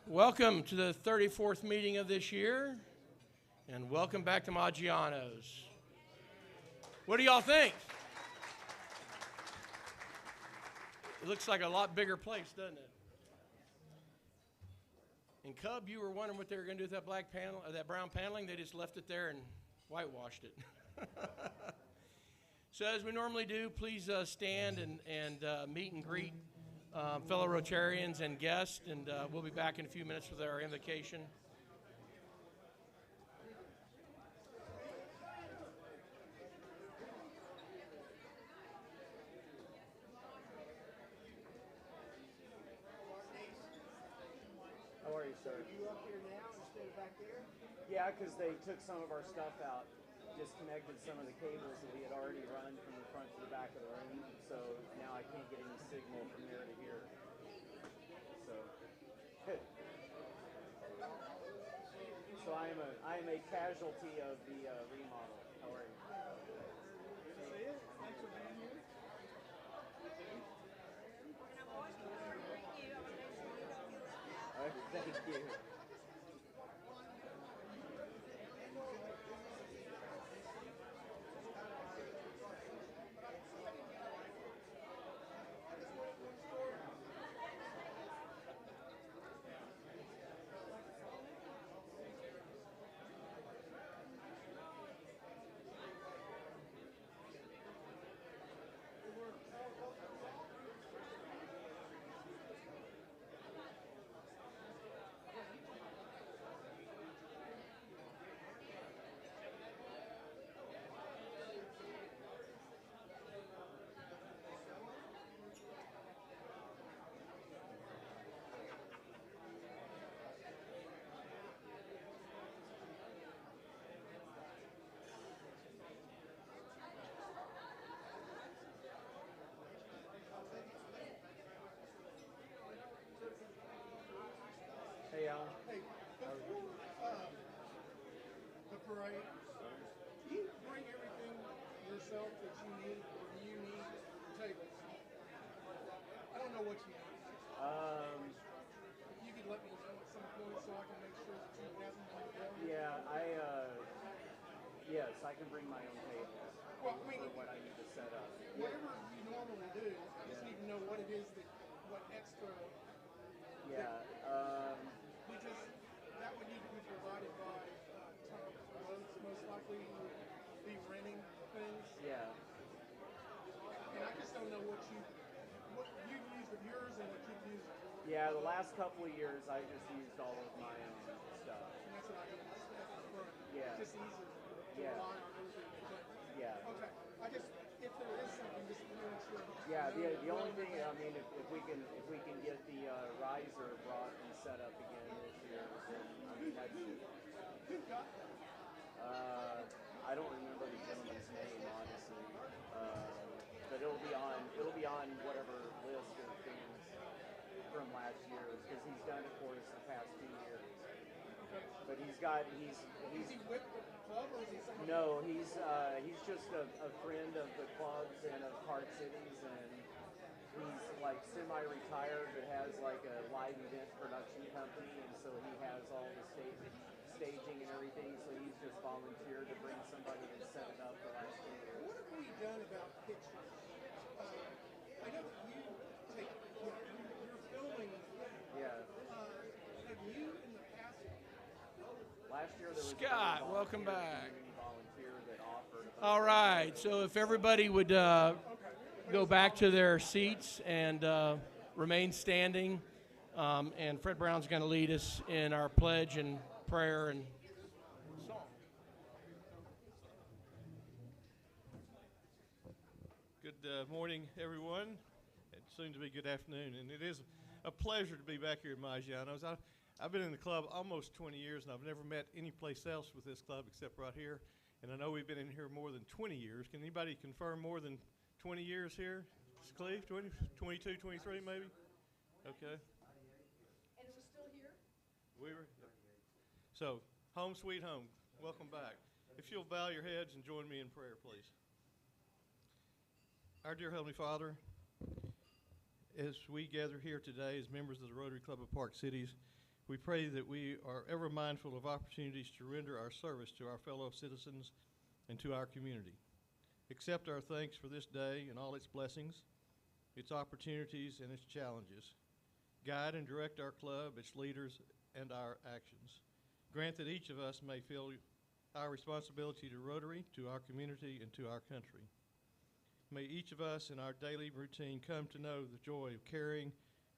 Welcome to the 34th meeting of this year, and welcome back to Maggiano's. What do y'all think? It looks like a lot bigger place, doesn't it? In Cub, you were wondering what they were going to do with that black panel, that brown paneling. They just left it there and whitewashed it. So as we normally do, please stand and meet and greet fellow Rotarians and guests, and we'll be back in a few minutes with our invocation. How are you, sir? Are you up here now instead of back there? Yeah, because they took some of our stuff out, disconnected some of the cables that we had already run from the front to the back of the room, so now I can't get any signal from here to here. So, so I am a casualty of the remodel. How are you? See it? Thanks for being here. Thank you. Hey, Alan. Hey, before the parade, do you bring everything yourself that you need, or do you need tables? I don't know what you need. If you could let me know at some point so I can make sure that you have them on the building. Yeah, yes, I can bring my own tables. Well, I mean, for what I need to set up. whatever you normally do, I just need to know what it is what extra. Yeah. Because that would need to be provided by Tom Rhodes, most likely would be renting things. Yeah. And I just don't know what you've used of yours and what you've used. Yeah, the last couple of years I just used all of my own stuff. And that's what I do. Yeah. It's just easier to Yeah. rely on everything. But, Yeah. okay. If there is something, just make sure. Yeah, the only thing, I mean, if we can get the riser brought and set up again this year, then, I mean, that's, Who got that? I don't remember the gentleman's name, honestly, but it'll be on whatever list of things from last year, because he's done it for us the past 2 years. Okay. But he's Is he with the club or is he somebody? no, he's just a friend of the clubs and of Park Cities, and he's like semi-retired but has like a live event production company, and so he has all the staging and everything, so he's just volunteered to bring somebody and set it up the last 2 years. What have we done about pictures? I know that you take, you're filming. Yeah. Have you in the past? Last year there was Scott, a welcome back. community volunteer that offered. All right, so if everybody would go back to their seats and remain standing, and Fred Brown's going to lead us in our pledge and prayer and song. Good morning, everyone. It's soon to be good afternoon, and it is a pleasure to be back here at Maggiano's. I've been in the club almost 20 years, and I've never met any place else with this club except right here. And I know we've been in here more than 20 years. Can anybody confirm more than 20 years here? Cleve, 20, 22, 23 maybe? Okay. And it was still here? We were. So, home sweet home. Welcome back. If you'll bow your heads and join me in prayer, please. Our dear Heavenly Father, as we gather here today as members of the Rotary Club of Park Cities, We pray that we are ever mindful of opportunities to render our service to our fellow citizens and to our community. Accept our thanks for this day and all its blessings, its opportunities and its challenges. Guide and direct our club, its leaders, and our actions. Grant that each of us may feel our responsibility to Rotary, to our community, and to our country. May each of us in our daily routine come to know the joy of caring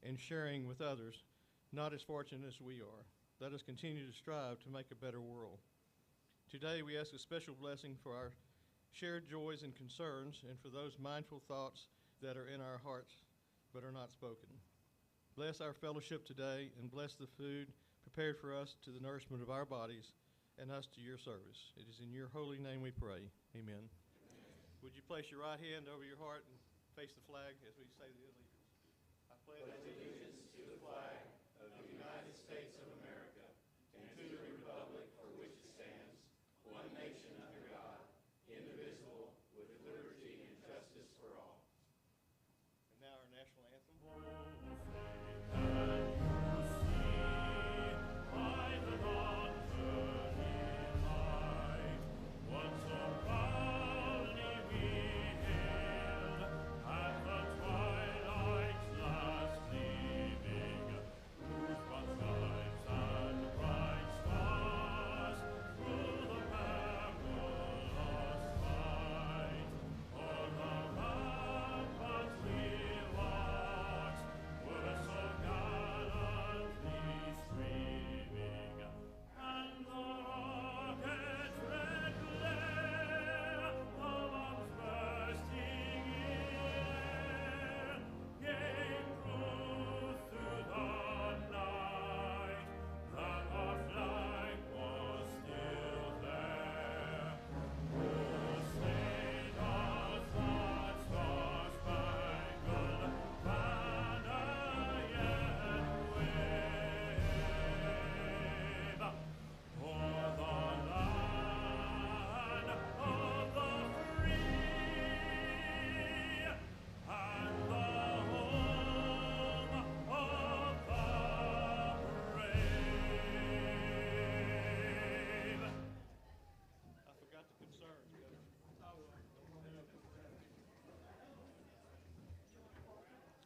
and sharing with others, not as fortunate as we are. Let us continue to strive to make a better world. Today we ask a special blessing for our shared joys and concerns, and for those mindful thoughts that are in our hearts but are not spoken. Bless our fellowship today, and bless the food prepared for us to the nourishment of our bodies and us to your service. It is in your holy name we pray. Amen. Would you place your right hand over your heart and face the flag as we say the allegiance? I pledge allegiance to the flag of the United States of America and to the republic for which it stands, one nation under God, indivisible, with liberty and justice for all. And now our national anthem.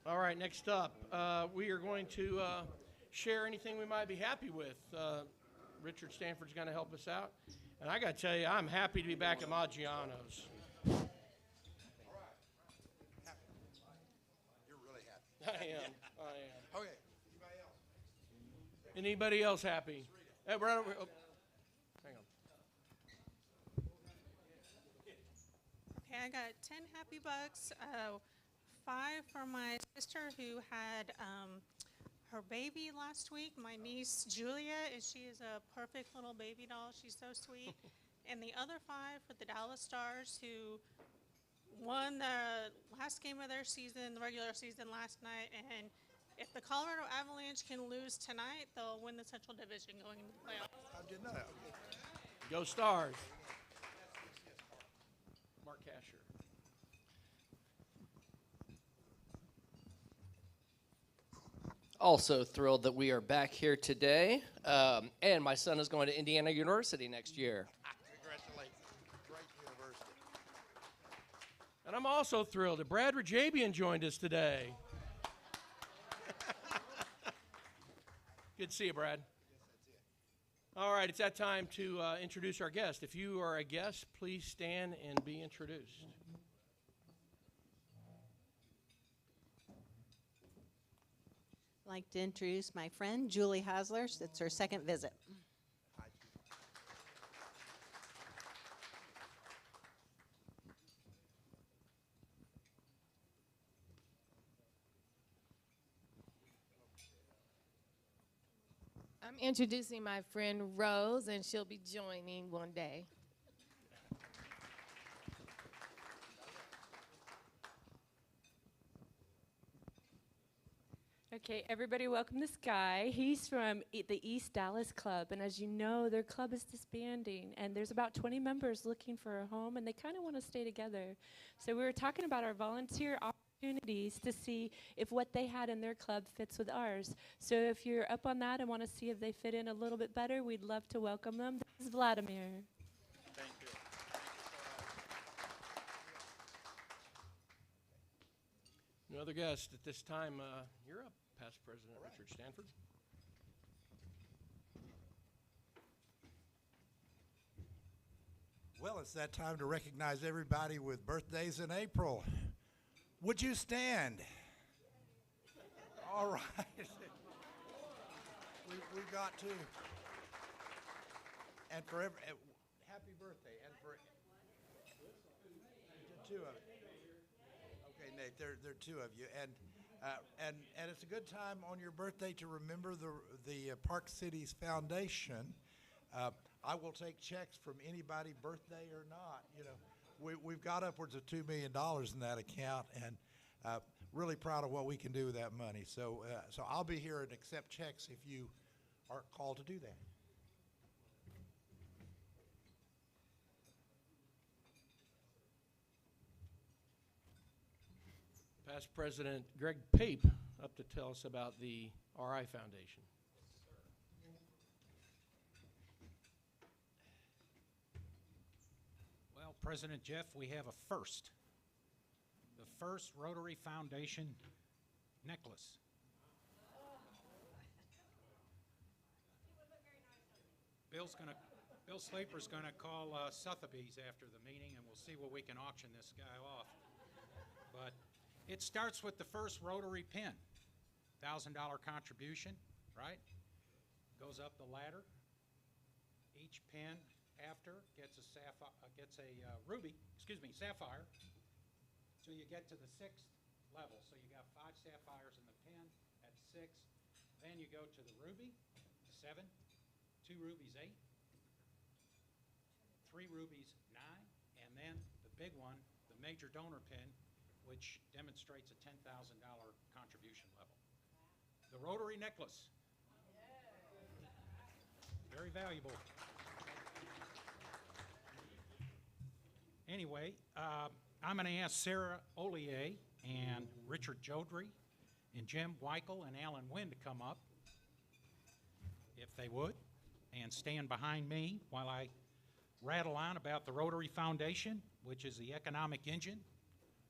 All right, next up, we are going to share anything we might be happy with. Richard Stanford's going to help us out. And I got to tell you, I'm happy to be back at Maggiano's. You're really happy. I am. Okay. Anybody else happy? Hey, right over, oh, hang on. Okay, I got 10 happy bucks, 5 for my sister who had her baby last week, my niece Julia, and she is a perfect little baby doll. She's so sweet. And the other 5 for the Dallas Stars who won the last game of their season, the regular season last night, and if the Colorado Avalanche can lose tonight, they'll win the Central Division going into the playoffs. I didn't know that. Okay. Go Stars. Mark Casher. Also thrilled that we are back here today, and my son is going to Indiana University next year. Congratulations. Great university. And I'm also thrilled that Brad Rajabian joined us today. Good to see you, Brad. All right, it's that time to introduce our guest. If you are a guest, please stand and be introduced. I'd like to introduce my friend, Julie Hasler. It's her second visit. I'm introducing my friend Rose, and she'll be joining one day. Okay, everybody welcome this guy. He's from the East Dallas Club, and as you know, their club is disbanding, and there's about 20 members looking for a home, and they kind of want to stay together. So we were talking about our volunteer opportunities opportunities to see if what they had in their club fits with ours. So if you're up on that and want to see if they fit in a little bit better, we'd love to welcome them. This is Vladimir. Thank you. No other guest at this time. You're up, Past President Richard Stanford. Well, it's that time to recognize everybody with birthdays in April. Would you stand? All right. We've got to. And for every, happy birthday. And for two of you. Okay, Nate, there are two of you. And it's a good time on your birthday to remember the Park Cities Foundation. I will take checks from anybody, birthday or not. You know, we've got upwards of $2 million in that account, and really proud of what we can do with that money. So I'll be here and accept checks if you are called to do that. Past President Greg Pape up to tell us about the RI Foundation. Well, President Jeff, we have a first. The first Rotary Foundation necklace. Bill Sleeper's gonna call Sotheby's after the meeting, and we'll see what we can auction this guy off. But it starts with the first Rotary pin, $1,000 contribution, right? Goes up the ladder. Each pin after gets a sapphire. So you get to the 6th level. So you got 5 sapphires in the pin at 6. Then you go to the ruby, 7, 2 rubies, 8, 3 rubies, 9, and then the big one, the major donor pin, which demonstrates a $10,000 contribution level. The Rotary necklace. Very valuable. Anyway, I'm going to ask Sarah Ollier and Richard Jodry and Jim Weichel and Alan Wynn to come up, if they would, and stand behind me while I rattle on about the Rotary Foundation, which is the economic engine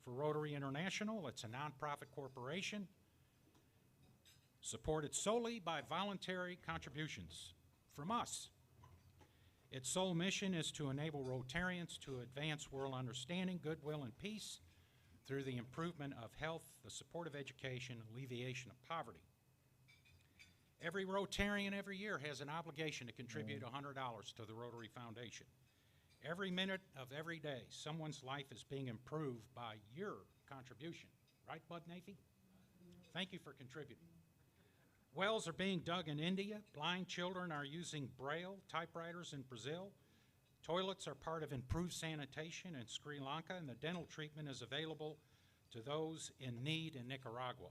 for Rotary International. It's a nonprofit corporation supported solely by voluntary contributions from us. Its sole mission is to enable Rotarians to advance world understanding, goodwill, and peace through the improvement of health, the support of education, and alleviation of poverty. Every Rotarian every year has an obligation to contribute $100 to the Rotary Foundation. Every minute of every day, someone's life is being improved by your contribution. Right, Bud Nafy? Thank you for contributing. Wells are being dug in India. Blind children are using Braille typewriters in Brazil. Toilets are part of improved sanitation in Sri Lanka, and the dental treatment is available to those in need in Nicaragua.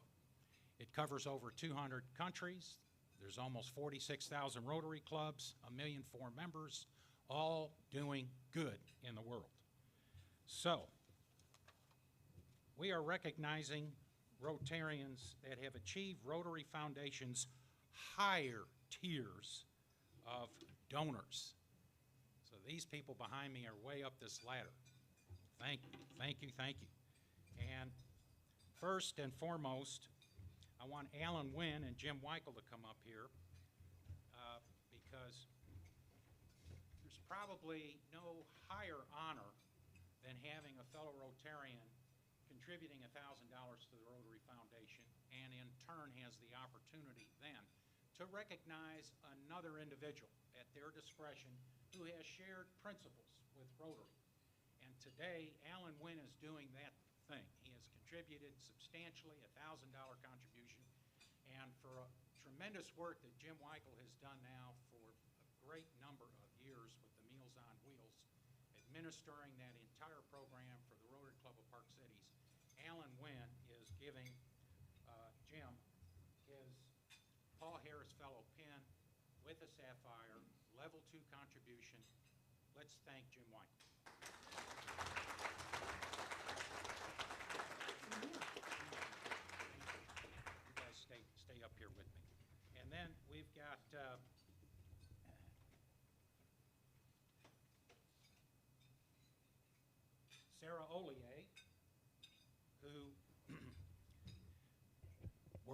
It covers over 200 countries. There's almost 46,000 Rotary clubs, 1.4 million members, all doing good in the world. So, we are recognizing Rotarians that have achieved Rotary Foundation's higher tiers of donors. So these people behind me are way up this ladder. Thank you, thank you, thank you. And first and foremost, I want Alan Wynn and Jim Weichel to come up here because there's probably no higher honor than having a fellow Rotarian contributing $1,000 to the Rotary Foundation, and in turn has the opportunity then to recognize another individual at their discretion who has shared principles with Rotary. And today, Alan Wynn is doing that thing. He has contributed substantially, $1,000 contribution, and for a tremendous work that Jim Weichel has done now for a great number of years with the Meals on Wheels, administering that entire program for the Rotary Club of Park Cities. Alan Wynn is giving Jim his Paul Harris Fellow pin with a sapphire, level 2 contribution. Let's thank Jim Weichel.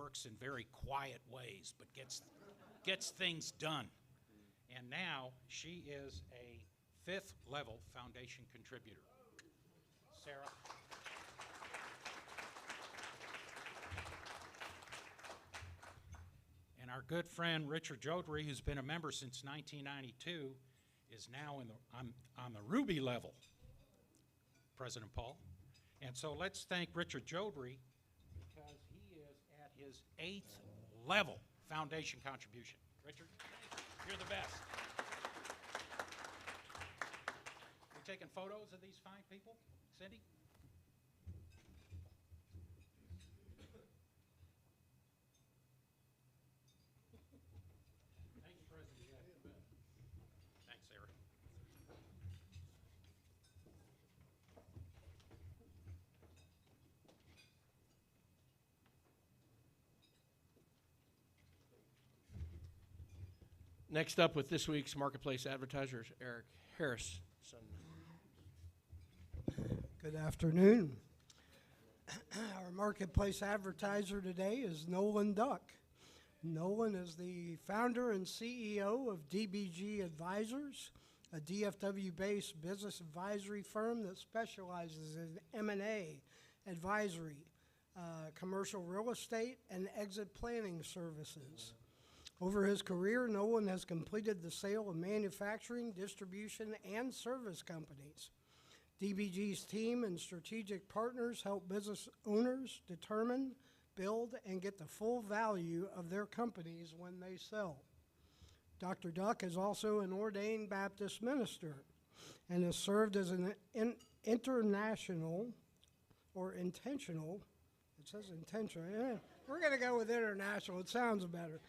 works in very quiet ways, but gets things done. And now she is a 5th level foundation contributor. Sarah. And our good friend Richard Jodry, who's been a member since 1992, is now on the Ruby level, President Paul. And so let's thank Richard Jodry because he is at his 8th level foundation contribution. Richard, you're the best. We taking photos of these fine people? Cindy? Thanks, President. Yeah, you bet. Thanks, Sarah. Next up with this week's Marketplace Advertisers, Eric Harrison. Good afternoon. Our Marketplace Advertiser today is Nolan Duck. Nolan is the founder and CEO of DBG Advisors, a DFW-based business advisory firm that specializes in M&A advisory, commercial real estate, and exit planning services. Over his career, Nolan has completed the sale of manufacturing, distribution, and service companies. DBG's team and strategic partners help business owners determine, build, and get the full value of their companies when they sell. Dr. Duck is also an ordained Baptist minister and has served as an international or intentional, it says intentional, we're going to go with international, it sounds better,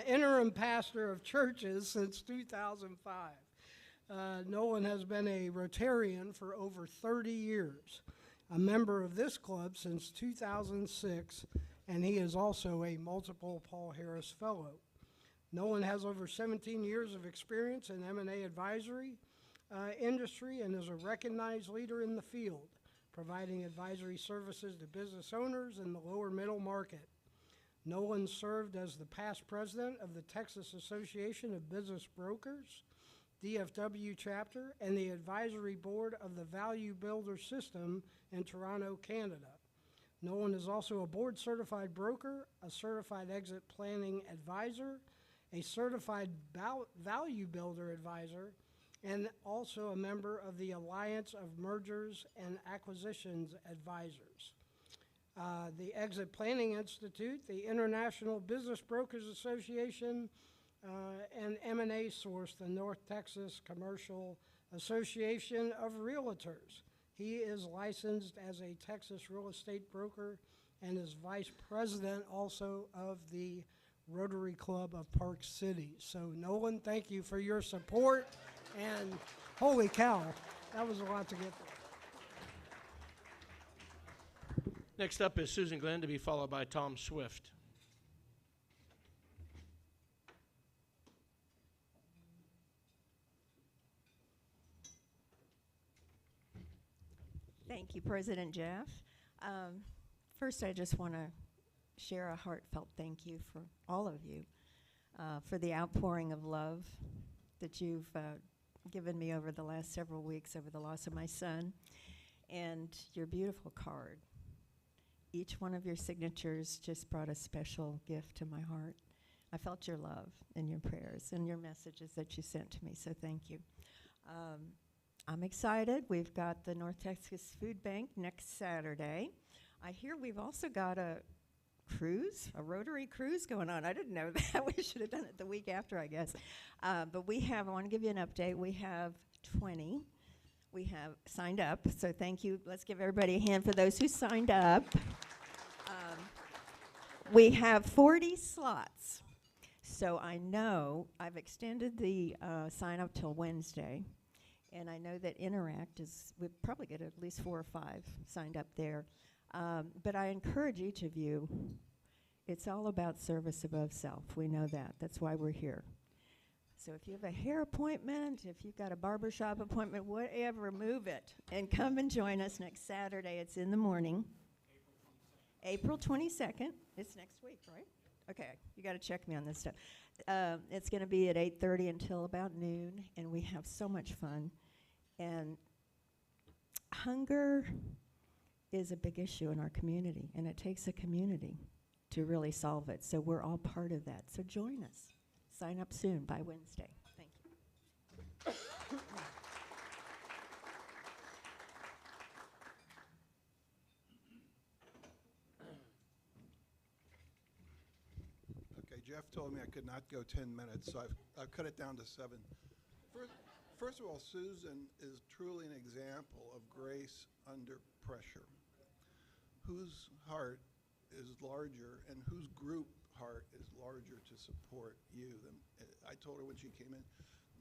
interim pastor of churches since 2005. Nolan has been a Rotarian for over 30 years, a member of this club since 2006, and he is also a multiple Paul Harris Fellow. Nolan has over 17 years of experience in M&A advisory industry and is a recognized leader in the field, providing advisory services to business owners in the lower middle market. Nolan served as the past president of the Texas Association of Business Brokers, DFW chapter, and the advisory board of the Value Builder System in Toronto, Canada. Nolan is also a board-certified broker, a certified exit planning advisor, a certified value builder advisor, and also a member of the Alliance of Mergers and Acquisitions Advisors. The Exit Planning Institute, the International Business Brokers Association, and M&A Source, the North Texas Commercial Association of Realtors. He is licensed as a Texas real estate broker and is vice president also of the Rotary Club of Park City. So Nolan, thank you for your support, and holy cow, that was a lot to get through. Next up is Susan Glenn, to be followed by Tom Swift. Thank you, President Jeff. First, I just want to share a heartfelt thank you for all of you for the outpouring of love that you've given me over the last several weeks over the loss of my son, and your beautiful card. Each one of your signatures just brought a special gift to my heart. I felt your love and your prayers and your messages that you sent to me, so thank you. I'm excited. We've got the North Texas Food Bank next Saturday. I hear we've also got a cruise, a Rotary cruise going on. I didn't know that. We should have done it the week after, I guess. But we have, I want to give you an update. We have 20. We have signed up, so thank you. Let's give everybody a hand for those who signed up. We have 40 slots. So I know I've extended the sign up till Wednesday. And I know that Interact is, we probably get at least 4 or 5 signed up there. But I encourage each of you, it's all about service above self. We know that. That's why we're here. So if you have a hair appointment, if you've got a barbershop appointment, whatever, move it. And come and join us next Saturday. It's in the morning. April 22nd. It's next week, right? Okay, you got to check me on this stuff. It's going to be at 8:30 until about noon, and we have so much fun. And hunger is a big issue in our community, and it takes a community to really solve it. So we're all part of that. So join us. Sign up soon by Wednesday. Thank you. Okay, Jeff told me I could not go 10 minutes, so I've cut it down to 7. First of all, Susan is truly an example of grace under pressure. Whose heart is larger and whose group heart is larger to support you than I told her when she came in,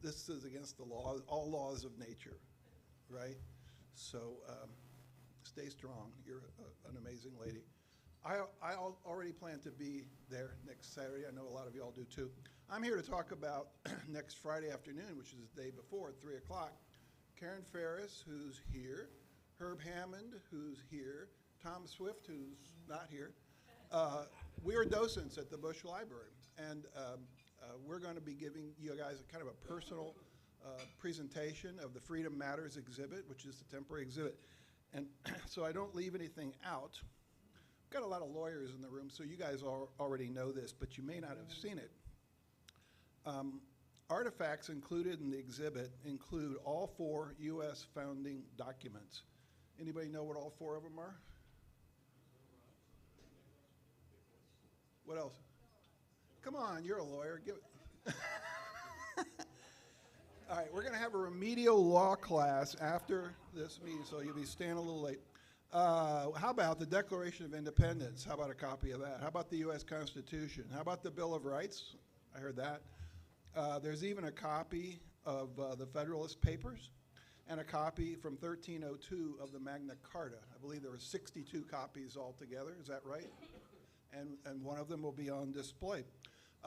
this is against the law, all laws of nature, right? So stay strong. You're an amazing lady. I already plan to be there next Saturday. I know a lot of you all do too. I'm here to talk about next Friday afternoon, which is the day before, at 3 o'clock. Karen Farris, who's here, Herb Hammond, who's here, Tom Swift, who's not here. We are docents at the Bush Library, and we're going to be giving you guys a kind of a personal presentation of the Freedom Matters exhibit, which is the temporary exhibit. And so I don't leave anything out. We've got a lot of lawyers in the room, so you guys already know this, but you may not have seen it. Artifacts included in the exhibit include all 4 U.S. founding documents. Anybody know what all 4 of them are? What else? Come on, you're a lawyer. Give it. All right, we're going to have a remedial law class after this meeting, so you'll be staying a little late. How about the Declaration of Independence? How about a copy of that? How about the U.S. Constitution? How about the Bill of Rights? I heard that. There's even a copy of the Federalist Papers and a copy from 1302 of the Magna Carta. I believe there were 62 copies altogether. Is that right? And one of them will be on display.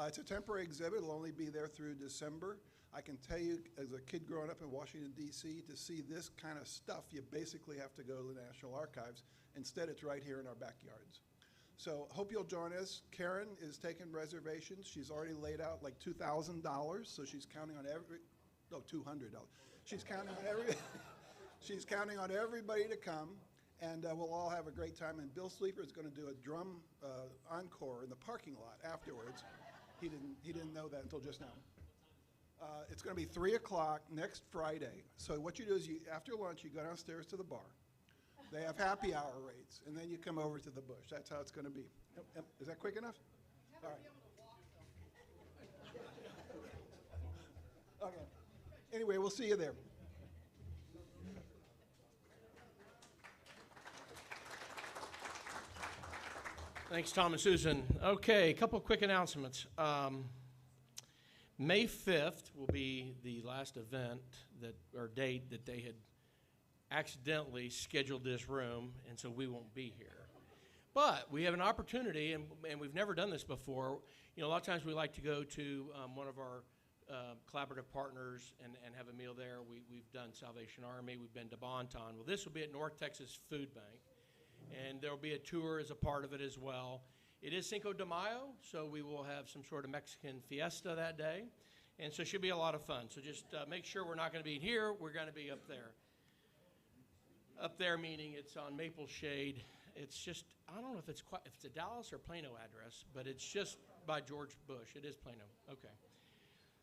It's a temporary exhibit. It'll only be there through December. I can tell you, as a kid growing up in Washington, D.C., to see this kind of stuff, you basically have to go to the National Archives. Instead, it's right here in our backyards. So hope you'll join us. Karen is taking reservations. She's already laid out like $2,000, so she's counting on $200. She's counting on she's counting on everybody to come, and we'll all have a great time. And Bill Sleeper is going to do a drum encore in the parking lot afterwards. He didn't know that until just now. It's going to be 3 o'clock next Friday. So what you do is, after lunch, you go downstairs to the bar. They have happy hour rates, and then you come over to the Bush. That's how it's going to be. Is that quick enough? All right. Okay. Anyway, we'll see you there. Thanks, Tom and Susan. Okay, a couple of quick announcements. May 5th will be the last event or date that they had accidentally scheduled this room, and so we won't be here. But we have an opportunity, and we've never done this before. You know, a lot of times we like to go to one of our collaborative partners and have a meal there. We've done Salvation Army. We've been to Bonton. Well, this will be at North Texas Food Bank, and there will be a tour as a part of it as well. It is Cinco de Mayo, so we will have some sort of Mexican fiesta that day, and so it should be a lot of fun. So just make sure we're not going to be here. We're going to be up there. Up there meaning it's on Maple Shade. It's just, I don't know if it's a Dallas or Plano address, but it's just by George Bush. It is Plano. Okay.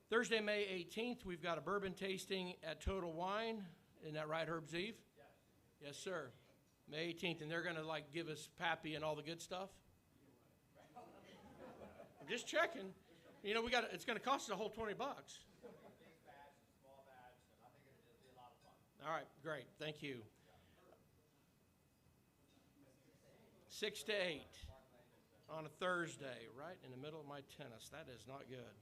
Thursday, May 18th, we've got a bourbon tasting at Total Wine. Isn't that right, Herb Zeev? Yes. Yes, sir. May 18th, and they're going to like give us Pappy and all the good stuff. I'm just checking. You know, it's going to cost us a whole $20. All right, great. Thank you. 6 to 8 on a Thursday, right in the middle of my tennis. That is not good.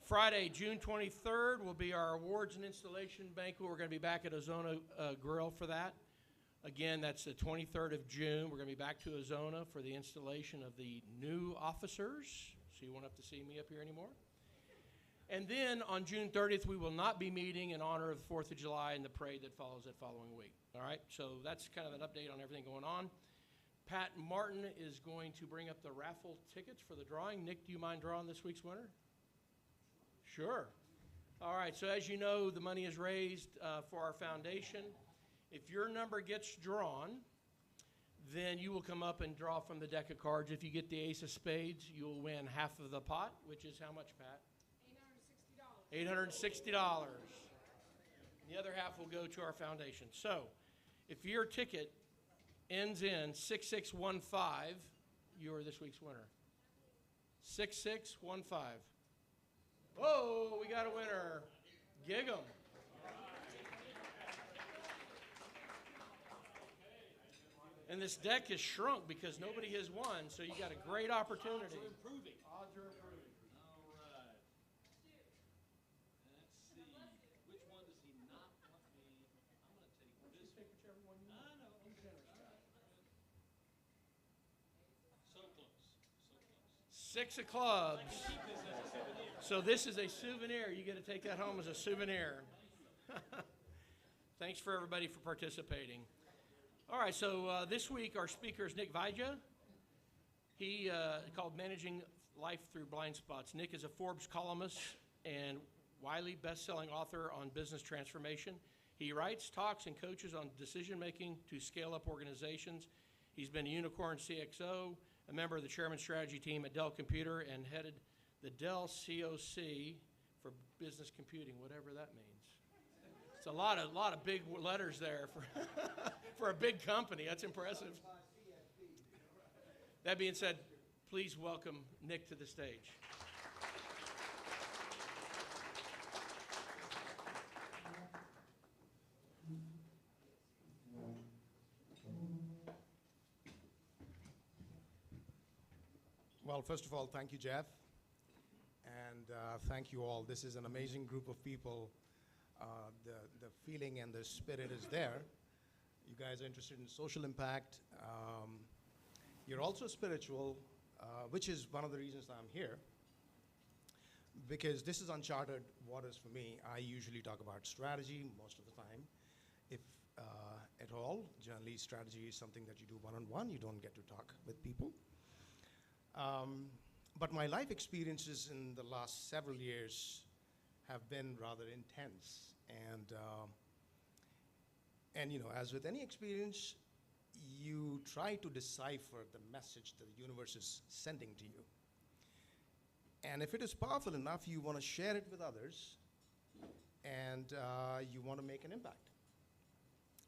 Friday, June 23rd, will be our awards and installation banquet. We're going to be back at OZONA Grill for that. Again, that's the 23rd of June. We're going to be back to OZONA for the installation of the new officers, so you won't have to see me up here anymore. And then on June 30th, we will not be meeting in honor of the 4th of July and the parade that follows that following week. All right, so that's kind of an update on everything going on. Pat Martin is going to bring up the raffle tickets for the drawing. Nick, do you mind drawing this week's winner? Sure. All right, so as you know, the money is raised for our foundation. If your number gets drawn, then you will come up and draw from the deck of cards. If you get the ace of spades, you'll win half of the pot, which is how much, Pat? $860. The other half will go to our foundation. So if your ticket ends in 6615, you are this week's winner. 6615. Whoa, we got a winner. Gig 'em. And this deck is shrunk because nobody has won, so you got a great opportunity. Odds are improving. Odds are improving. All right. Let's see. Which one does he not want me? I'm going to take this. Just take whichever one you want. I know. I'm generous. So close. So close. 6 of clubs. I can keep this as a souvenir. So this is a souvenir. You get to take that home as a souvenir. Thanks for everybody for participating. All right, so this week our speaker is Nick Vaidya. He called Managing Life Through Blind Spots. Nick is a Forbes columnist and Wiley best-selling author on business transformation. He writes, talks, and coaches on decision-making to scale up organizations. He's been a unicorn CXO, a member of the chairman strategy team at Dell Computer, and headed the Dell COC for business computing, whatever that means. It's a lot of big letters there for, for a big company. That's impressive. That being said, please welcome Nick to the stage. Well, first of all, thank you, Jeff. And thank you all. This is an amazing group of people. The feeling and the spirit is there. You guys are interested in social impact. You're also spiritual, which is one of the reasons I'm here. Because this is uncharted waters for me. I usually talk about strategy most of the time, if at all. Generally, strategy is something that you do one-on-one. You don't get to talk with people. But my life experiences in the last several years have been rather intense. And you know, as with any experience, you try to decipher the message that the universe is sending to you. And if it is powerful enough, you want to share it with others, and you want to make an impact.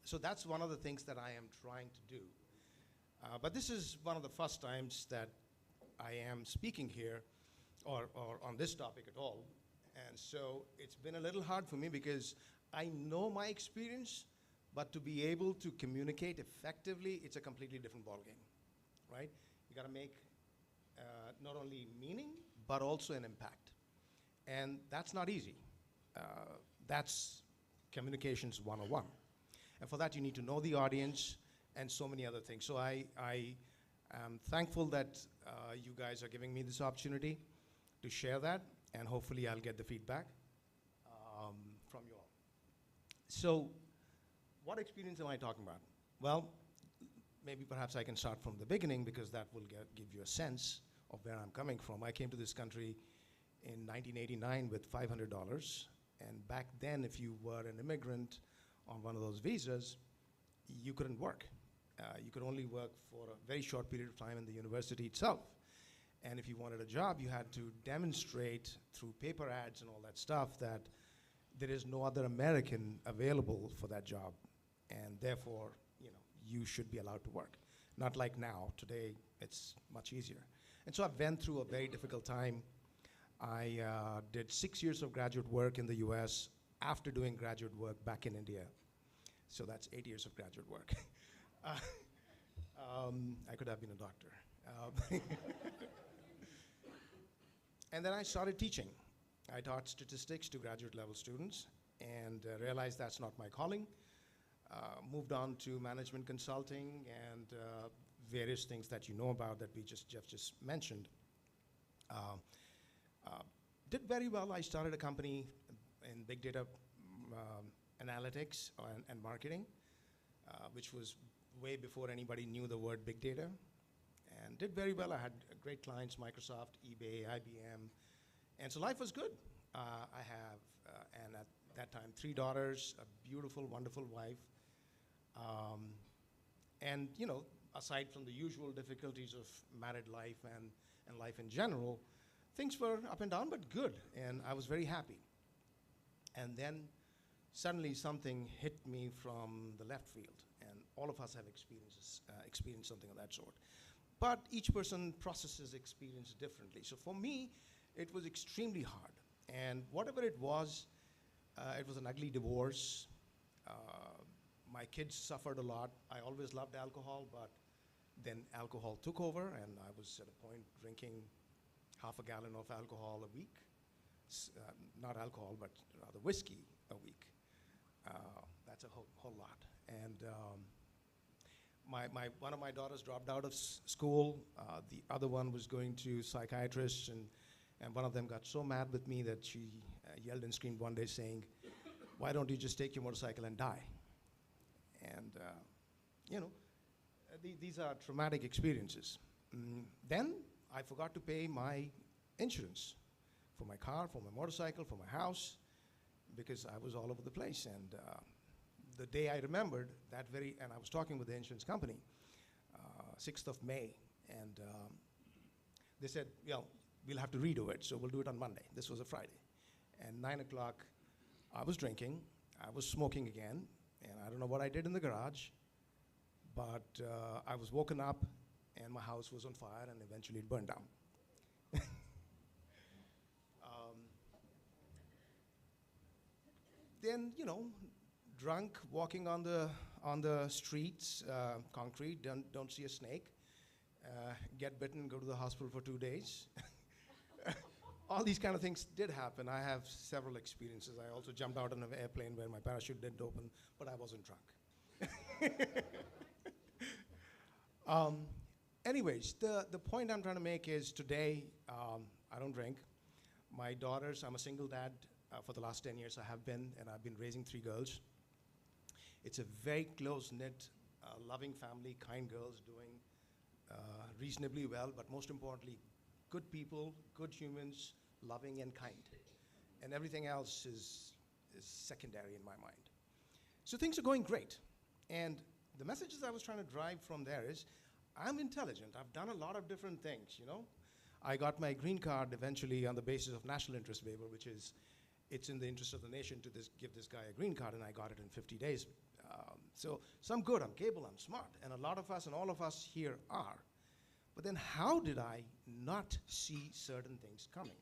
So that's one of the things that I am trying to do. But this is one of the first times that I am speaking here or on this topic at all. And so it's been a little hard for me because I know my experience, but to be able to communicate effectively, it's a completely different ballgame, right? You got to make not only meaning, but also an impact. And that's not easy. That's communications 101. And for that, you need to know the audience and so many other things. So I am thankful that you guys are giving me this opportunity to share that, and hopefully I'll get the feedback from you all. So what experience am I talking about? Well, maybe perhaps I can start from the beginning because that will give you a sense of where I'm coming from. I came to this country in 1989 with $500, and back then if you were an immigrant on one of those visas, you couldn't work. You could only work for a very short period of time in the university itself. And if you wanted a job, you had to demonstrate through paper ads and all that stuff that there is no other American available for that job. And therefore, you know, you should be allowed to work. Not like now. Today, it's much easier. And so I went through a very difficult time. I did 6 years of graduate work in the US after doing graduate work back in India. So that's 8 years of graduate work. I could have been a doctor. And then I started teaching. I taught statistics to graduate level students and realized that's not my calling. Moved on to management consulting and various things that you know about that Jeff just mentioned. Did very well. I started a company in big data analytics and marketing, which was way before anybody knew the word big data, and did very well. I had great clients, Microsoft, eBay, IBM, and so life was good. I have, and at that time, 3 daughters, a beautiful, wonderful wife, and you know, aside from the usual difficulties of married life and life in general, things were up and down, but good, and I was very happy. And then suddenly something hit me from the left field, and all of us have experienced something of that sort. But each person processes experience differently. So for me, it was extremely hard. And whatever it was an ugly divorce. My kids suffered a lot. I always loved alcohol, but then alcohol took over, and I was at a point drinking half a gallon of alcohol a week. Not alcohol, but rather whiskey a week. That's a whole lot. And one of my daughters dropped out of school. The other one was going to psychiatrists, and one of them got so mad with me that she yelled and screamed one day saying, "Why don't you just take your motorcycle and die?" And you know, these are traumatic experiences. Then I forgot to pay my insurance for my car, for my motorcycle, for my house, because I was all over the place. And the day I remembered, and I was talking with the insurance company, 6th of May, and they said, "Well, we'll have to redo it, so we'll do it on Monday." This was a Friday. And 9 o'clock, I was drinking, I was smoking again, and I don't know what I did in the garage, but I was woken up, and my house was on fire, and eventually it burned down. Then, you know, drunk, walking on the streets, concrete, don't see a snake, get bitten, go to the hospital for 2 days. All these kind of things did happen. I have several experiences. I also jumped out on an airplane where my parachute didn't open, but I wasn't drunk. Anyways, the point I'm trying to make is today, I don't drink. My daughters, I'm a single dad. For the last 10 years I have been, and I've been raising 3 girls. It's a very close-knit, loving family, kind girls doing reasonably well, but most importantly, good people, good humans, loving and kind. And everything else is secondary in my mind. So things are going great. And the messages I was trying to drive from there is, I'm intelligent. I've done a lot of different things, you know. I got my green card eventually on the basis of national interest waiver, which is, it's in the interest of the nation to give this guy a green card, and I got it in 50 days. So I'm good, I'm capable, I'm smart, and a lot of us and all of us here are. But then how did I not see certain things coming?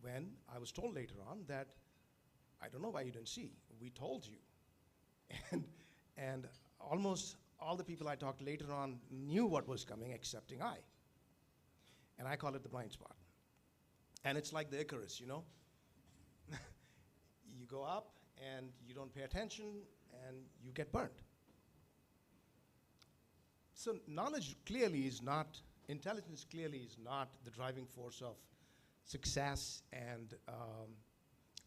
When I was told later on that, I don't know why you didn't see, we told you. And almost all the people I talked to later on knew what was coming, excepting I. And I call it the blind spot. And it's like the Icarus, you know? You go up and you don't pay attention and you get burnt. So knowledge clearly is not, intelligence clearly is not the driving force of success and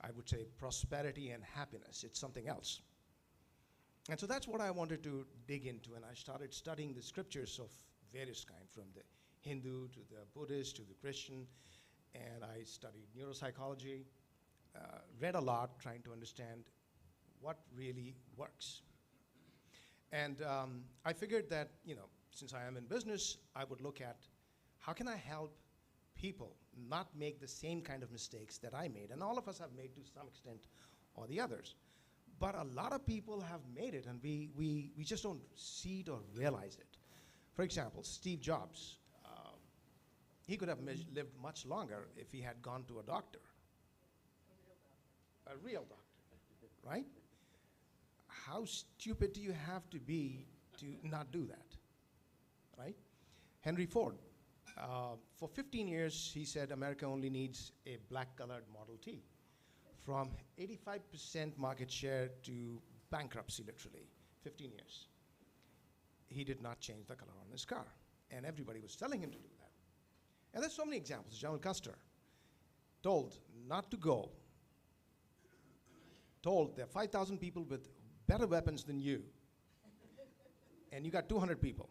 I would say prosperity and happiness. It's something else. And so that's what I wanted to dig into, and I started studying the scriptures of various kinds, from the Hindu to the Buddhist to the Christian, and I studied neuropsychology, read a lot trying to understand what really works. And I figured that, you know, since I am in business, I would look at how can I help people not make the same kind of mistakes that I made, and all of us have made to some extent or the others. But a lot of people have made it, and we just don't see it or realize it. For example, Steve Jobs, he could have lived much longer if he had gone to a doctor. A real doctor, right? How stupid do you have to be to not do that, right? Henry Ford, for 15 years, he said America only needs a black-colored Model T. From 85% market share to bankruptcy, literally, 15 years. He did not change the color on his car, and everybody was telling him to do that. And there's so many examples. General Custer, told not to go, told there are 5,000 people with better weapons than you, and you got 200 people.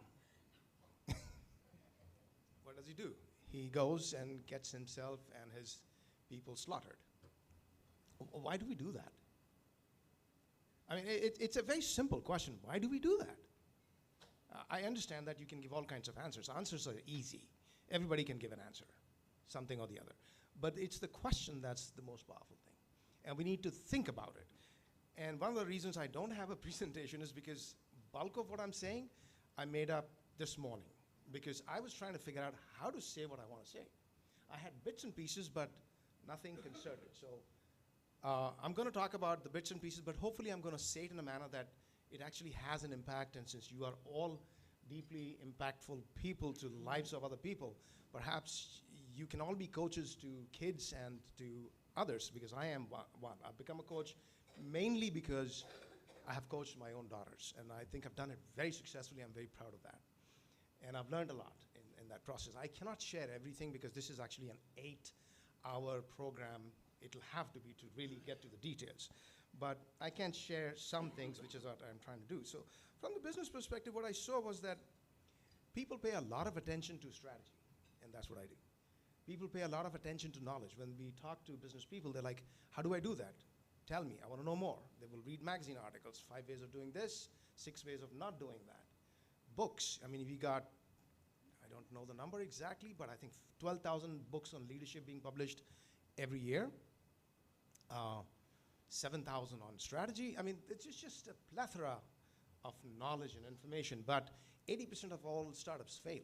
What does he do? He goes and gets himself and his people slaughtered. Why do we do that? I mean, it's a very simple question. Why do we do that? I understand that you can give all kinds of answers. Answers are easy. Everybody can give an answer, something or the other. But it's the question that's the most powerful thing. And we need to think about it. And one of the reasons I don't have a presentation is because bulk of what I'm saying, I made up this morning. Because I was trying to figure out how to say what I want to say. I had bits and pieces, but nothing concerted. So I'm going to talk about the bits and pieces, but hopefully I'm going to say it in a manner that it actually has an impact. And since you are all deeply impactful people to the lives of other people, perhaps you can all be coaches to kids and to others, because I am one. I've become a coach mainly because I have coached my own daughters, and I think I've done it very successfully. I'm very proud of that. And I've learned a lot in that process. I cannot share everything because this is actually an 8-hour program. It'll have to be to really get to the details. But I can share some things, which is what I'm trying to do. So from the business perspective, what I saw was that people pay a lot of attention to strategy, and that's what I do. People pay a lot of attention to knowledge. When we talk to business people, they're like, how do I do that? Tell me, I want to know more. They will read magazine articles, 5 ways of doing this, 6 ways of not doing that. Books, I mean, we got, I don't know the number exactly, but I think 12,000 books on leadership being published every year. 7,000 on strategy. I mean, it's just a plethora of knowledge and information, but 80% of all startups fail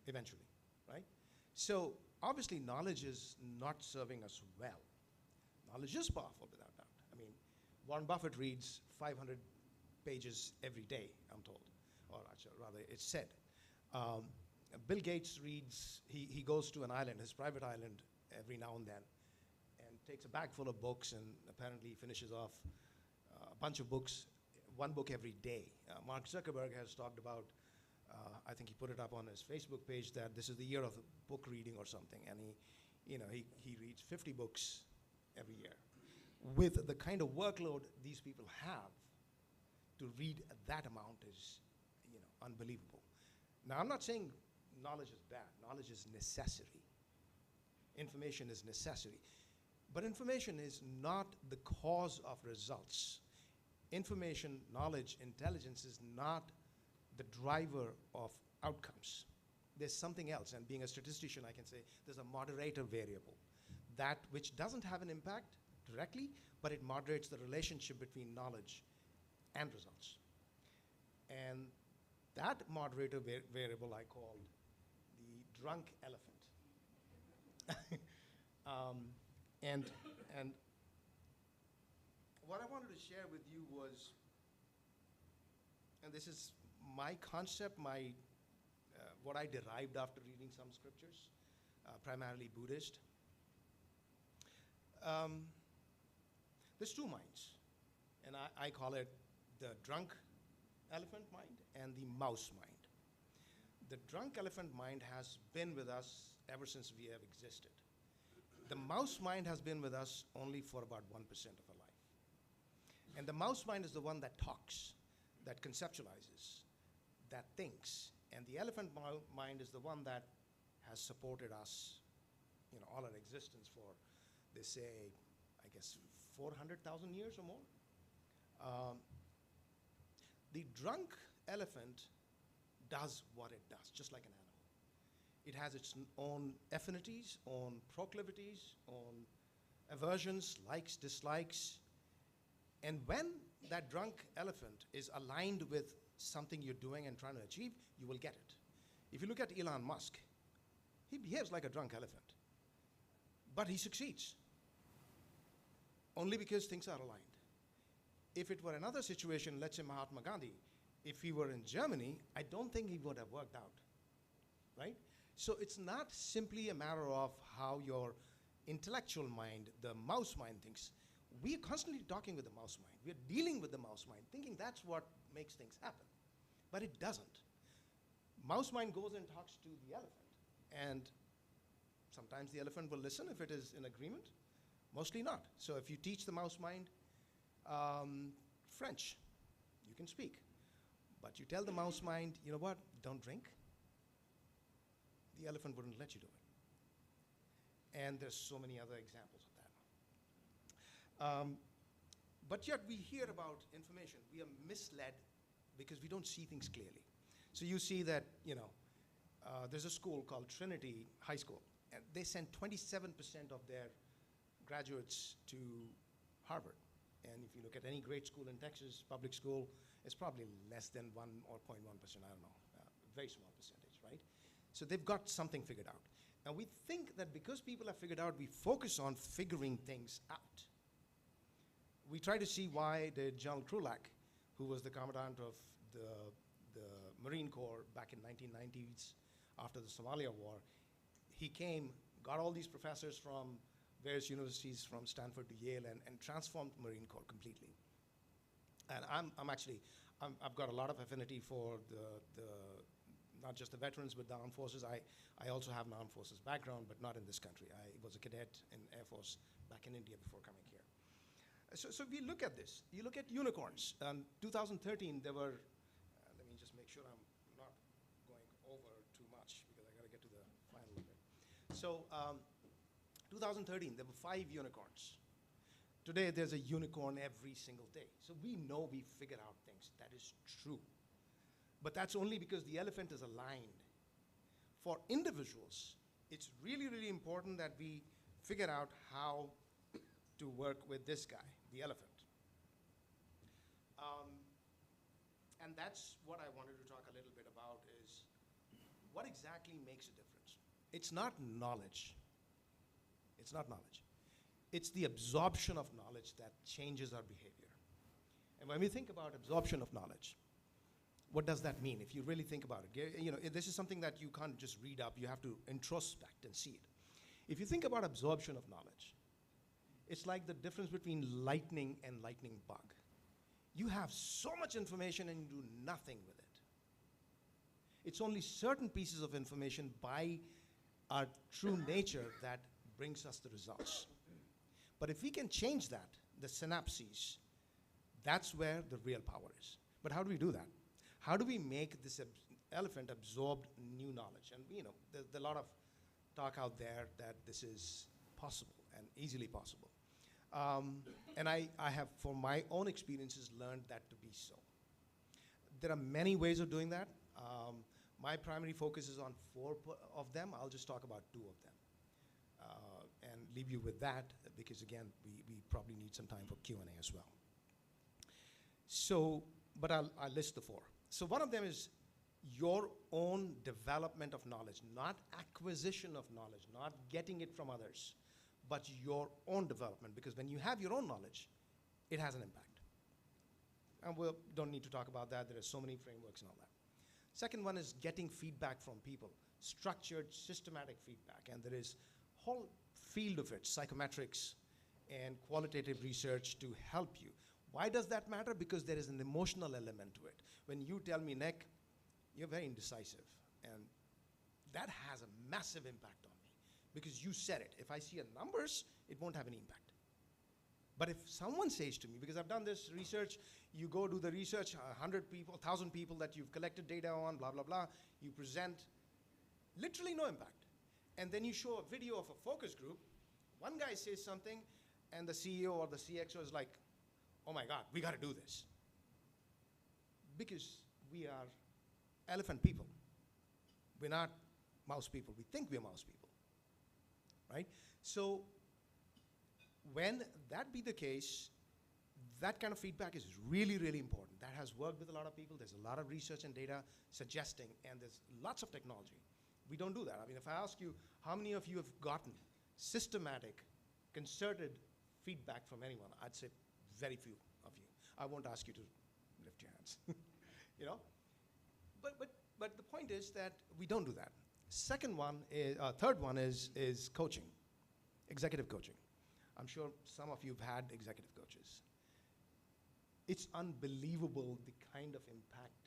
eventually, right? So obviously knowledge is not serving us well. Knowledge is powerful without doubt. I mean, Warren Buffett reads 500 pages every day, I'm told, or actually, rather it's said. Bill Gates reads, he goes to an island, his private island, every now and then, and takes a bag full of books and apparently finishes off a bunch of books, one book every day. Mark Zuckerberg has talked about, I think he put it up on his Facebook page, that this is the year of book reading or something, and he reads 50 books every year. With the kind of workload these people have, to read that amount is, unbelievable. Now, I'm not saying knowledge is bad. Knowledge is necessary. Information is necessary. But information is not the cause of results. Information, knowledge, intelligence is not the driver of outcomes. There's something else, and being a statistician, I can say there's a moderator variable. That which doesn't have an impact directly, but it moderates the relationship between knowledge and results. And that moderator variable I called the drunk elephant. And what I wanted to share with you was, and this is my concept, what I derived after reading some scriptures, primarily Buddhist. There's two minds, and I call it the drunk elephant mind and the mouse mind. The drunk elephant mind has been with us ever since we have existed. The mouse mind has been with us only for about 1% of our life. And the mouse mind is the one that talks, that conceptualizes, that thinks. And the elephant mind is the one that has supported us, all our existence for, they say, I guess, 400,000 years or more. The drunk elephant does what it does, just like an animal. It has its own affinities, own proclivities, own aversions, likes, dislikes. And when that drunk elephant is aligned with something you're doing and trying to achieve, you will get it. If you look at Elon Musk, he behaves like a drunk elephant, but he succeeds only because things are aligned. If it were another situation, let's say Mahatma Gandhi, if he were in Germany, I don't think he would have worked out, right? So it's not simply a matter of how your intellectual mind, the mouse mind, thinks. We're constantly talking with the mouse mind. We're dealing with the mouse mind, thinking that's what makes things happen. But it doesn't. Mouse mind goes and talks to the elephant. And sometimes the elephant will listen if it is in agreement, mostly not. So if you teach the mouse mind French, you can speak. But you tell the mouse mind, you know what, don't drink, the elephant wouldn't let you do it. And there's so many other examples of that. But yet we hear about information. We are misled because we don't see things clearly. So you see that, there's a school called Trinity High School, and they send 27% of their graduates to Harvard. And if you look at any great school in Texas, public school, it's probably less than 1 or 0.1%, I don't know, very small percentage, right? So they've got something figured out. And we think that because people have figured out, we focus on figuring things out. We try to see why did General Krulak, who was the commandant of the Marine Corps back in 1990s after the Somalia War, he came, got all these professors from various universities from Stanford to Yale and transformed Marine Corps completely. And I've got a lot of affinity for not just the veterans, but the armed forces. I also have an armed forces background, but not in this country. I was a cadet in Air Force back in India before coming here. So we look at this. You look at unicorns. 2013, there were, let me just make sure I'm not going over too much because I got to get to the final bit. So 2013, there were 5 unicorns. Today, there's a unicorn every single day. So we know we figured out things. That is true. But that's only because the elephant is aligned. For individuals, it's really, really important that we figure out how to work with this guy, the elephant. And that's what I wanted to talk a little bit about is what exactly makes a difference. It's not knowledge. It's not knowledge. It's the absorption of knowledge that changes our behavior. And when we think about absorption of knowledge, what does that mean? If you really think about it, this is something that you can't just read up. You have to introspect and see it. If you think about absorption of knowledge, it's like the difference between lightning and lightning bug. You have so much information and you do nothing with it. It's only certain pieces of information by our true nature that brings us the results. But if we can change that, the synapses, that's where the real power is. But how do we do that? How do we make this elephant absorb new knowledge? And there's a lot of talk out there that this is possible and easily possible. And I have, from my own experiences, learned that to be so. There are many ways of doing that. My primary focus is on 4 of them. I'll just talk about 2 of them. And leave you with that, because again, we probably need some time for Q&A as well. So, but I'll list the 4. So one of them is your own development of knowledge, not acquisition of knowledge, not getting it from others, but your own development, because when you have your own knowledge, it has an impact. And we don't need to talk about that. There are so many frameworks and all that. Second one is getting feedback from people, structured, systematic feedback, and there is a whole field of it, psychometrics and qualitative research to help you. Why does that matter? Because there is an emotional element to it. When you tell me, Nick, you're very indecisive, and that has a massive impact on me because you said it. If I see numbers, it won't have any impact. But if someone says to me, because I've done this research, you go do the research, 100 people, 1,000 people that you've collected data on, blah, blah, blah, you present, literally no impact. And then you show a video of a focus group, one guy says something, and the CEO or the CXO is like, oh my God, we got to do this. Because we are elephant people. We're not mouse people. We think we're mouse people, right? So when that be the case, that kind of feedback is really, really important. That has worked with a lot of people. There's a lot of research and data suggesting, and there's lots of technology. We don't do that. I mean, if I ask you, how many of you have gotten systematic, concerted feedback from anyone, I'd say very few of you. I won't ask you to lift your hands, But the point is that we don't do that. Third one is coaching, executive coaching. I'm sure some of you have had executive coaches. It's unbelievable the kind of impact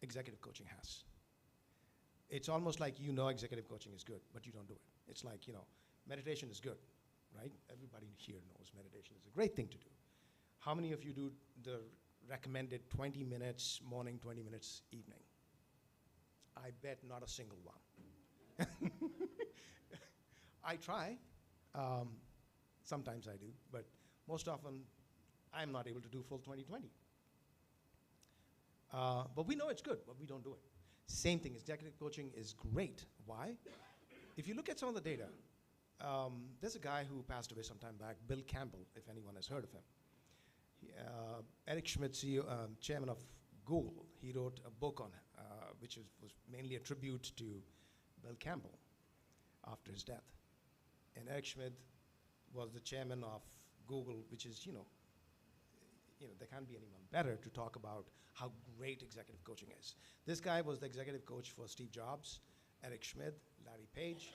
executive coaching has. It's almost like executive coaching is good, but you don't do it. It's like, meditation is good, right? Everybody here knows meditation is a great thing to do. How many of you do the recommended 20 minutes morning, 20 minutes evening. I bet not a single one. I try. Sometimes I do, but most often I'm not able to do full 20/20. But we know it's good, but we don't do it. Same thing, executive coaching is great. Why? If you look at some of the data, there's a guy who passed away some time back, Bill Campbell, if anyone has heard of him. Eric Schmidt, CEO, chairman of Google, he wrote a book on which was mainly a tribute to Bill Campbell after his death. And Eric Schmidt was the chairman of Google, which is, there can't be anyone better to talk about how great executive coaching is. This guy was the executive coach for Steve Jobs, Eric Schmidt, Larry Page,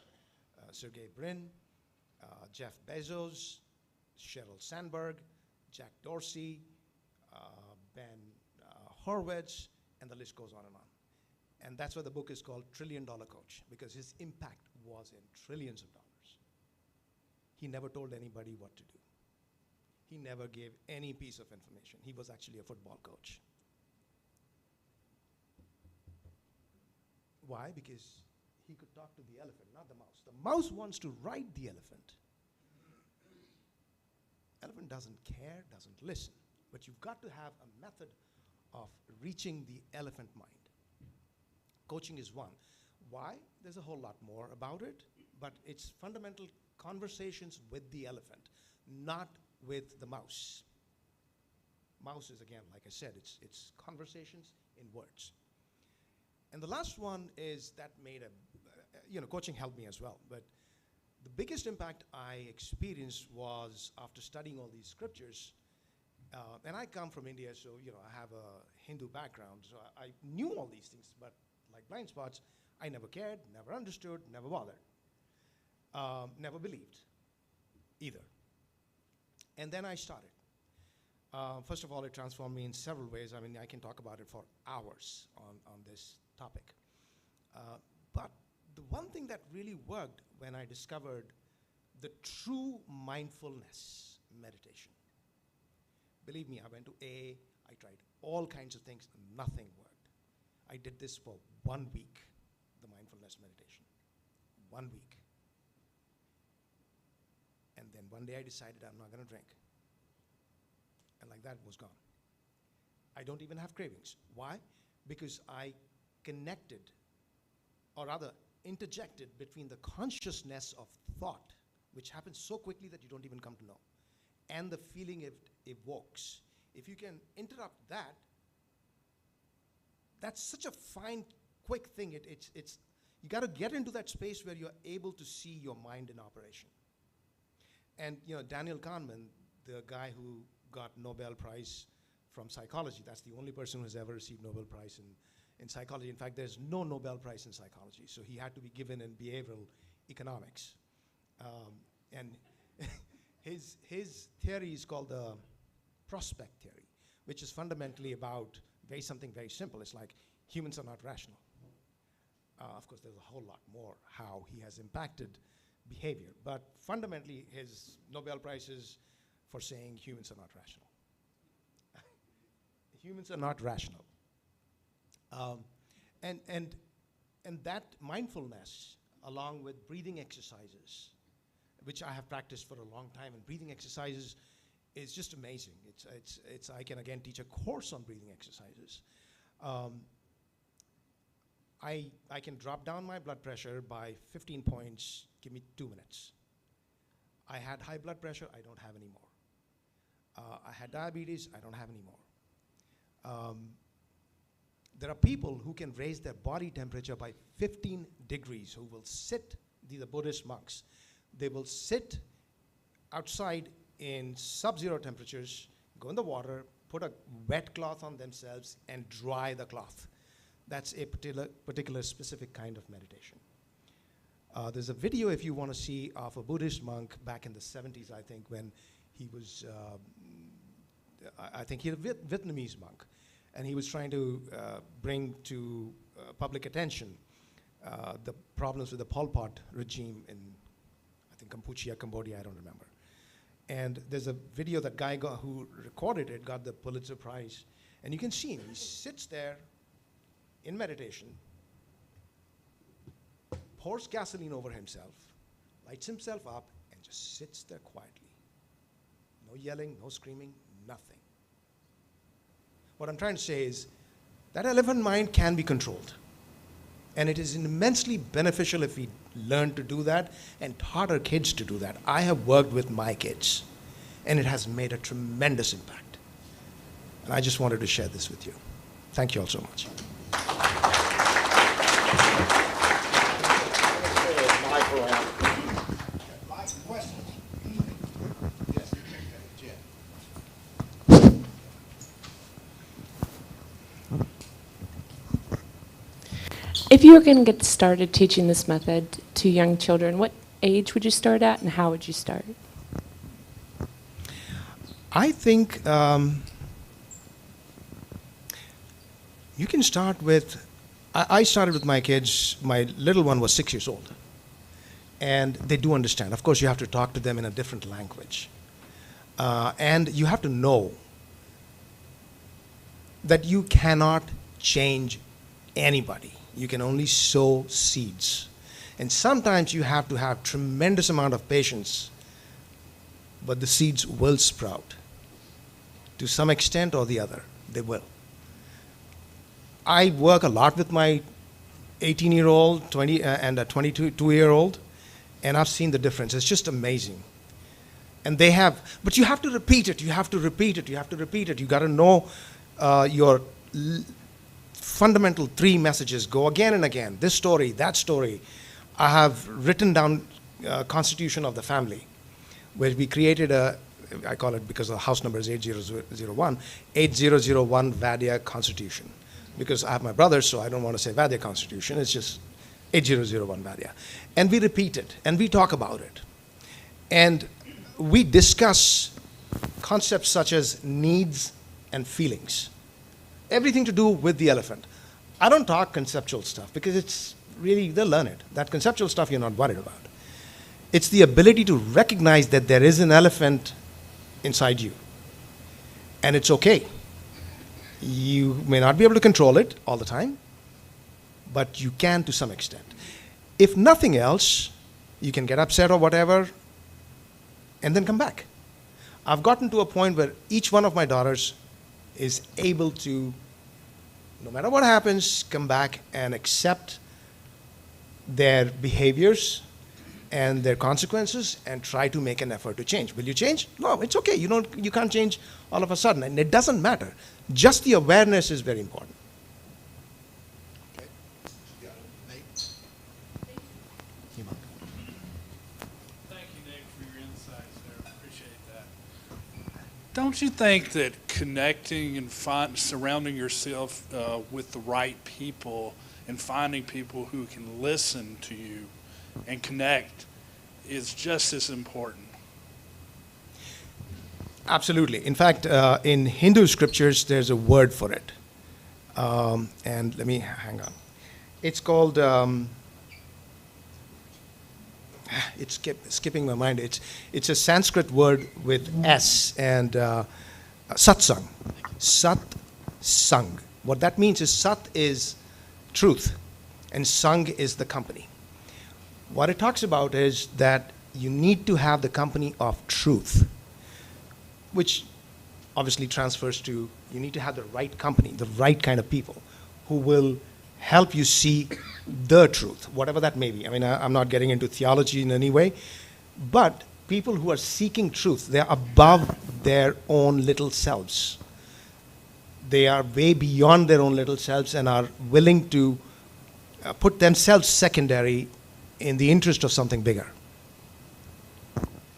Sergey Brin, Jeff Bezos, Sheryl Sandberg, Jack Dorsey, Ben Horowitz, and the list goes on and on. And that's why the book is called $1 Trillion Coach, because his impact was in trillions of dollars. He never told anybody what to do. He never gave any piece of information. He was actually a football coach. Why? Because he could talk to the elephant, not the mouse. The mouse wants to ride the elephant. Elephant doesn't care, doesn't listen. But you've got to have a method of reaching the elephant mind. Coaching is one. Why? There's a whole lot more about it, but it's fundamental conversations with the elephant, not with the mouse. Mouse is, again, like I said, it's conversations in words. And the last one is that made coaching helped me as well, but the biggest impact I experienced was after studying all these scriptures, and I come from India, so I have a Hindu background, so I knew all these things, but like blind spots, I never cared, never understood, never bothered, never believed either. And then I started. First of all, it transformed me in several ways. I mean, I can talk about it for hours on this topic. But the one thing that really worked when I discovered the true mindfulness meditation. Believe me, I went to AA, I tried all kinds of things, nothing worked. I did this for 1 week, the mindfulness meditation. 1 week. And then one day I decided I'm not going to drink. And like that, it was gone. I don't even have cravings. Why? Because I connected, or rather interjected between the consciousness of thought, which happens so quickly that you don't even come to know, and the feeling it evokes. If you can interrupt that, that's such a fine, quick thing. You got to get into that space where you're able to see your mind in operation. And Daniel Kahneman, the guy who got Nobel Prize from psychology, that's the only person who has ever received Nobel Prize in psychology. In fact, there's no Nobel Prize in psychology, so he had to be given in behavioral economics. And his theory is called the prospect theory, which is fundamentally about something very simple. It's like humans are not rational. Of course, there's a whole lot more how he has impacted behavior, but fundamentally his Nobel Prize is for saying humans are not rational. Humans are not rational. And that mindfulness, along with breathing exercises, which I have practiced for a long time, and breathing exercises is just amazing. I can again teach a course on breathing exercises. I can drop down my blood pressure by 15 points, give me 2 minutes. I had high blood pressure, I don't have any more. I had diabetes, I don't have any more. There are people who can raise their body temperature by 15 degrees, who will sit, these are Buddhist monks, they will sit outside in sub-zero temperatures, go in the water, put a wet cloth on themselves, and dry the cloth. That's a particular specific kind of meditation. There's a video, if you want to see, of a Buddhist monk back in the 70s, I think, when he was, I think he was a Vietnamese monk, and he was trying to bring to public attention the problems with the Pol Pot regime in, I think, Kampuchea, Cambodia, I don't remember. And there's a video that guy who recorded it, got the Pulitzer Prize, And you can see him. He sits there in meditation, pours gasoline over himself, lights himself up, and just sits there quietly. No yelling, no screaming, nothing. What I'm trying to say is that elephant mind can be controlled. And it is immensely beneficial if we learn to do that and taught our kids to do that. I have worked with my kids, and it has made a tremendous impact. And I just wanted to share this with you. Thank you all so much. If you were going to get started teaching this method to young children, what age would you start at and how would you start? I think you can start with, I started with my kids, my little one was 6 years old. And they do understand. Of course, you have to talk to them in a different language. And you have to know that you cannot change anybody. You can only sow seeds. And sometimes you have to have tremendous amount of patience, but the seeds will sprout. To some extent or the other, they will. I work a lot with my 18-year-old and a 22-year-old, and I've seen the difference. It's just amazing. And they have, but you have to repeat it, you have to repeat it, you have to repeat it. You got to know your fundamental 3 messages. Go again and again. This story, that story. I have written down Constitution of the Family, where we created a, I call it because the house number is 8001, 8001 Vaidya Constitution. Because I have my brothers, so I don't want to say Vaidya Constitution. It's just 8001 Vaidya. And we repeat it, and we talk about it. And we discuss concepts such as needs and feelings. Everything to do with the elephant. I don't talk conceptual stuff because it's really, they'll learn it. That conceptual stuff you're not worried about. It's the ability to recognize that there is an elephant inside you. And it's okay. You may not be able to control it all the time, but you can to some extent. If nothing else, you can get upset or whatever, and then come back. I've gotten to a point where each one of my daughters is able to, no matter what happens, come back and accept their behaviors and their consequences and try to make an effort to change. Will you change? No, it's okay. You can't change all of a sudden, and it doesn't matter. Just the awareness is very important. Don't you think that connecting and surrounding yourself with the right people and finding people who can listen to you and connect is just as important? Absolutely. In fact, in Hindu scriptures, there's a word for it. And let me, hang on. It's called, it's skipping my mind. It's a Sanskrit word with S and satsang. Sat-sang. What that means is sat is truth and sang is the company. What it talks about is that you need to have the company of truth, which obviously transfers to you need to have the right company, the right kind of people who will help you see the truth, whatever that may be. I mean, I'm not getting into theology in any way, but people who are seeking truth, they're above their own little selves. They are way beyond their own little selves and are willing to put themselves secondary in the interest of something bigger.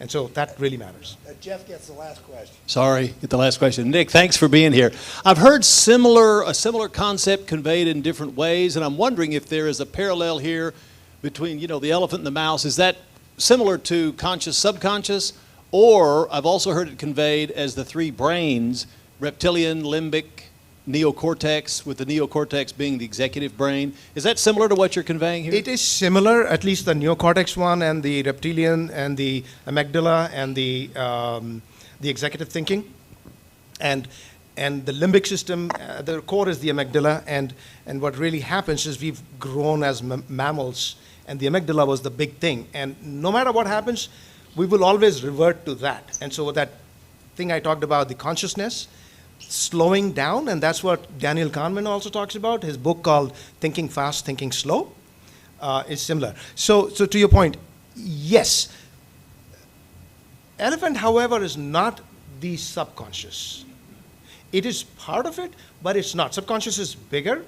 And so that really matters. Jeff gets the last question. Sorry, get the last question. Nick, thanks for being here. I've heard a similar concept conveyed in different ways, and I'm wondering if there is a parallel here between, the elephant and the mouse. Is that similar to conscious, subconscious? Or I've also heard it conveyed as the 3 brains, reptilian, limbic, neocortex, with the neocortex being the executive brain. Is that similar to what you're conveying here? It is similar, at least the neocortex one and the reptilian and the amygdala and the executive thinking. And And the limbic system, the core is the amygdala, and what really happens is we've grown as mammals, and the amygdala was the big thing. And no matter what happens, we will always revert to that. And so that thing I talked about, the consciousness, slowing down, and that's what Daniel Kahneman also talks about. His book called Thinking Fast, Thinking Slow is similar. So to your point, yes. Elephant, however, is not the subconscious. It is part of it, but it's not. Subconscious is bigger,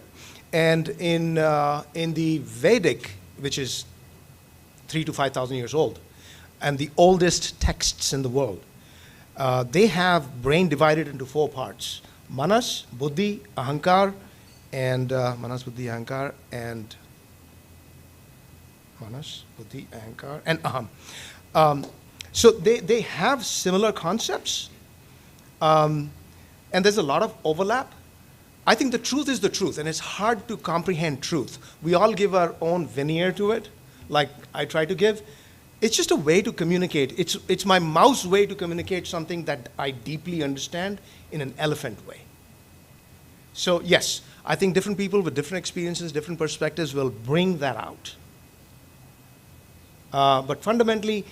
and in the Vedic, which is 3,000 to 5,000 years old, and the oldest texts in the world, they have brain divided into 4 parts: manas, buddhi, ahankar, and manas, buddhi, ahankar, and manas, buddhi, ahankar, and aham. So they have similar concepts. And there's a lot of overlap. I think the truth is the truth, and it's hard to comprehend truth. We all give our own veneer to it, like I try to give. It's just a way to communicate. It's my mouse way to communicate something that I deeply understand in an elephant way. So yes, I think different people with different experiences, different perspectives will bring that out. But fundamentally,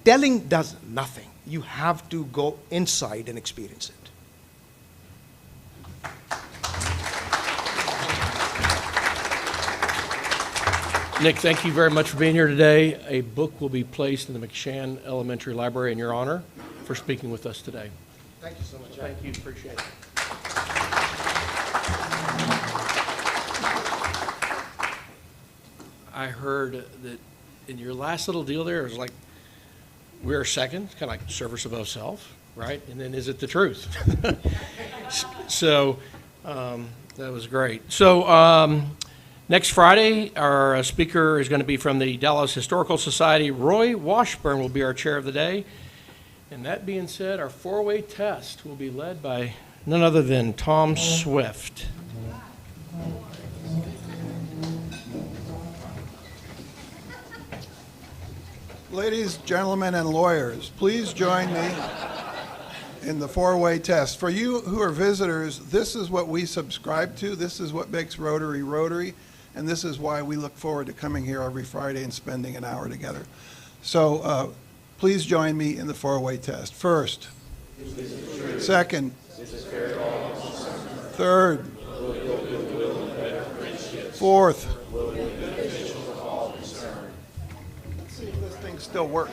telling does nothing. You have to go inside and experience it. Nick, thank you very much for being here today. A book will be placed in the McShann Elementary Library in your honor for speaking with us today. Thank you so much. Thank you. Appreciate it. I heard that in your last little deal there, it was like, we're second, kind of like service above self, right? And then is it the truth? So that was great. So next Friday, our speaker is going to be from the Dallas Historical Society. Roy Washburn will be our chair of the day. And that being said, our 4-way test will be led by none other than Tom Swift. Ladies, gentlemen, and lawyers, please join me in the 4-way test. For you who are visitors, this is what we subscribe to. This is what makes Rotary Rotary, and this is why we look forward to coming here every Friday and spending an hour together. So please join me in the 4-way test. First. Second. Third. Fourth. Let's see if this thing still works.